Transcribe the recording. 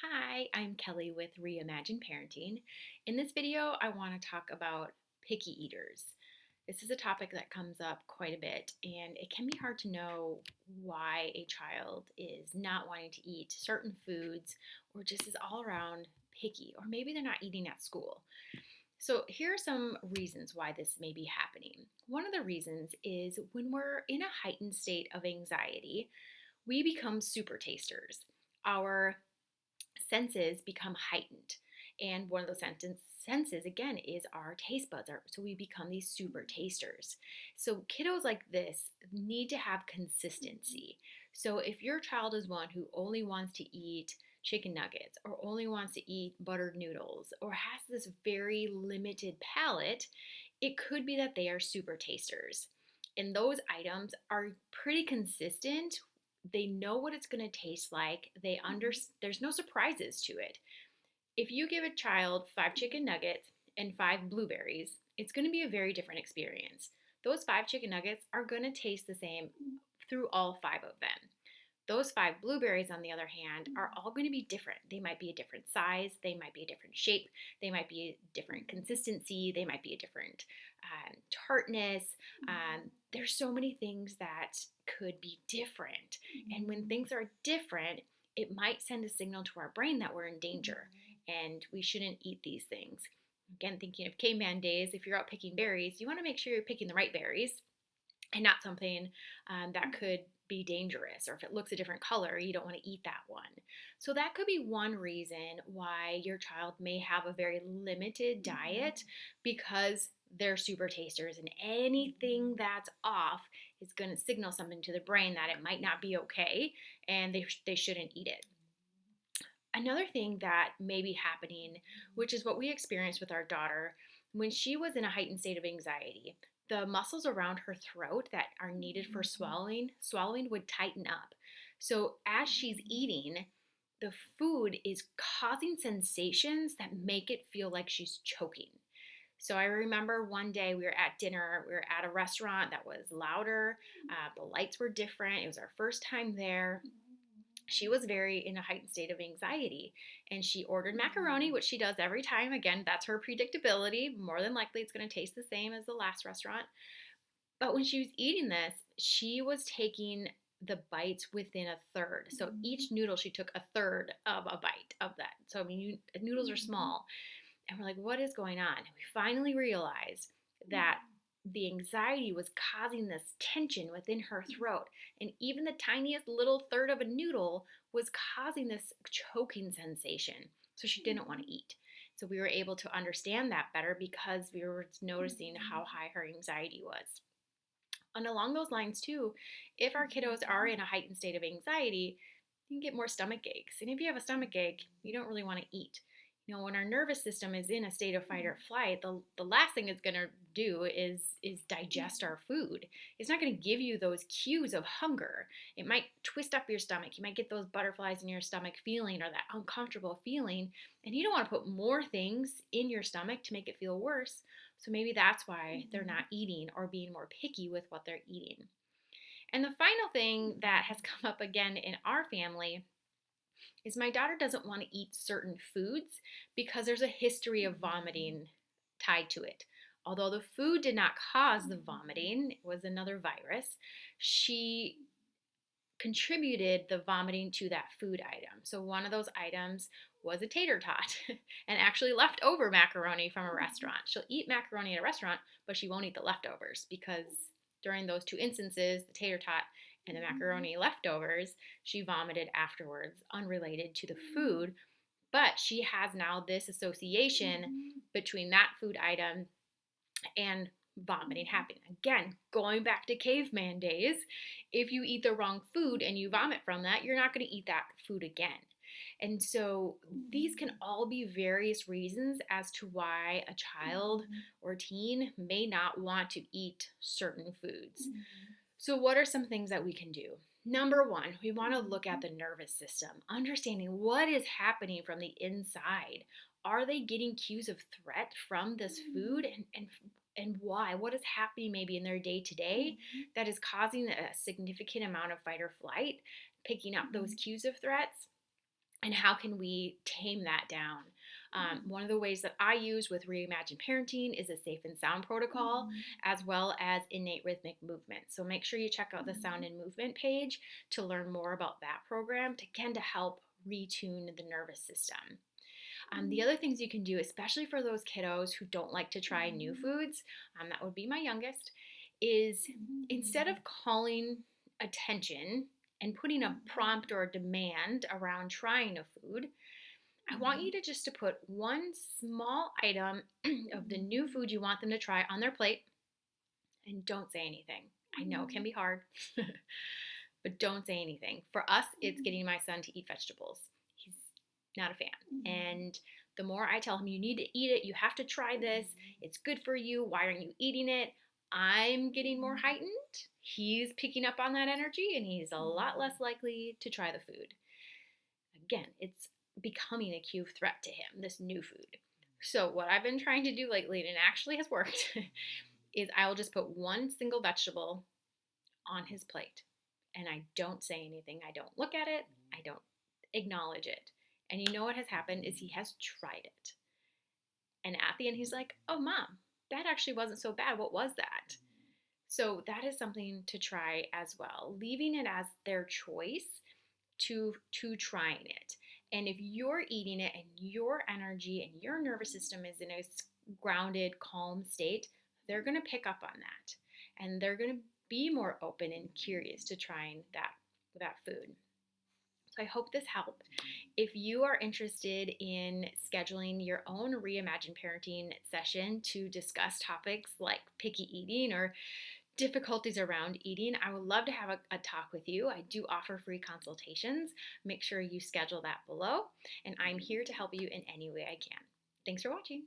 Hi, I'm Kelly with Reimagine Parenting. In this video, I want to talk about picky eaters. This is a topic that comes up quite a bit, and it can be hard to know why a child is not wanting to eat certain foods or just is all around picky, or maybe they're not eating at school. So, here are some reasons why this may be happening. One of the reasons is when we're in a heightened state of anxiety, we become super tasters. Our senses become heightened. And one of those senses, again, is our taste buds. So we become these super tasters. So kiddos like this need to have consistency. So if your child is one who only wants to eat chicken nuggets or only wants to eat buttered noodles or has this very limited palate, it could be that they are super tasters. And those items are pretty consistent. They know what it's going to taste like. There's no surprises to it. If you give a child 5 chicken nuggets and 5 blueberries, it's going to be a very different experience. Those 5 chicken nuggets are going to taste the same through all 5 of them. Those 5 blueberries, on the other hand, are all going to be different. They might be a different size, they might be a different shape, they might be a different consistency, they might be a different tartness. There's so many things that could be different. And when things are different, it might send a signal to our brain that we're in danger and we shouldn't eat these things. Again, thinking of caveman days, if you're out picking berries, you want to make sure you're picking the right berries and not something that could be dangerous, or if it looks a different color, you don't want to eat that one. So that could be one reason why your child may have a very limited diet because they're super tasters, and anything that's off is going to signal something to the brain that it might not be okay and they shouldn't eat it. Another thing that may be happening, which is what we experienced with our daughter, when she was in a heightened state of anxiety, the muscles around her throat that are needed for swallowing would tighten up. So as she's eating, the food is causing sensations that make it feel like she's choking. So I remember one day we were at dinner, we were at a restaurant that was louder, the lights were different, it was our first time there. She was very in a heightened state of anxiety and she ordered macaroni, which she does every time. Again, that's her predictability. More than likely, it's going to taste the same as the last restaurant. But when she was eating this, she was taking the bites within a third. So each noodle, she took a third of a bite of that. So, I mean, noodles are small. And we're like, what is going on? And we finally realized that the anxiety was causing this tension within her throat. And even the tiniest little third of a noodle was causing this choking sensation. So she didn't want to eat. So we were able to understand that better because we were noticing how high her anxiety was. And along those lines, too, if our kiddos are in a heightened state of anxiety, you can get more stomach aches. And if you have a stomach ache, you don't really want to eat. When our nervous system is in a state of fight or flight, the last thing it's going to do is digest our food. It's not going to give you those cues of hunger. It might twist up your stomach. You might get those butterflies in your stomach feeling or that uncomfortable feeling, and you don't want to put more things in your stomach to make it feel worse. So maybe that's why they're not eating or being more picky with what they're eating. And the final thing that has come up again in our family is my daughter doesn't want to eat certain foods because there's a history of vomiting tied to it. Although the food did not cause the vomiting, it was another virus, she contributed the vomiting to that food item. So one of those items was a tater tot and actually leftover macaroni from a restaurant. She'll eat macaroni at a restaurant, but she won't eat the leftovers because during those two instances, the tater tot and the macaroni leftovers, she vomited afterwards, unrelated to the food. But she has now this association between that food item and vomiting happening. Again, going back to caveman days, if you eat the wrong food and you vomit from that, you're not going to eat that food again. And so these can all be various reasons as to why a child or teen may not want to eat certain foods. So, what are some things that we can do? Number one, we want to look at the nervous system, understanding what is happening from the inside. Are they getting cues of threat from this food and why? What is happening maybe in their day to day that is causing a significant amount of fight or flight, picking up those cues of threats? And how can we tame that down? One of the ways that I use with Reimagine Parenting is a safe and sound protocol, as well as innate rhythmic movement. So make sure you check out the sound and movement page to learn more about that program, to, again, to help retune the nervous system. The other things you can do, especially for those kiddos who don't like to try new foods, that would be my youngest, is instead of calling attention and putting a prompt or a demand around trying a food, I want you to just to put one small item of the new food you want them to try on their plate and don't say anything. I know it can be hard, but don't say anything. For us, it's getting my son to eat vegetables. He's not a fan. And the more I tell him, you need to eat it, you have to try this, it's good for you, why aren't you eating it? I'm getting more heightened. He's picking up on that energy and he's a lot less likely to try the food. Again, it's becoming a cue threat to him, this new food. So what I've been trying to do lately, and it actually has worked, is I will just put one single vegetable on his plate. And I don't say anything. I don't look at it. I don't acknowledge it. And you know what has happened is he has tried it. And at the end, he's like, oh, Mom, that actually wasn't so bad. What was that? So that is something to try as well, leaving it as their choice to trying it. And if you're eating it and your energy and your nervous system is in a grounded, calm state, they're going to pick up on that. And they're going to be more open and curious to trying that food. So I hope this helped. If you are interested in scheduling your own Reimagine Parenting session to discuss topics like picky eating or difficulties around eating, I would love to have a talk with you. I do offer free consultations. Make sure you schedule that below, and I'm here to help you in any way I can. Thanks for watching.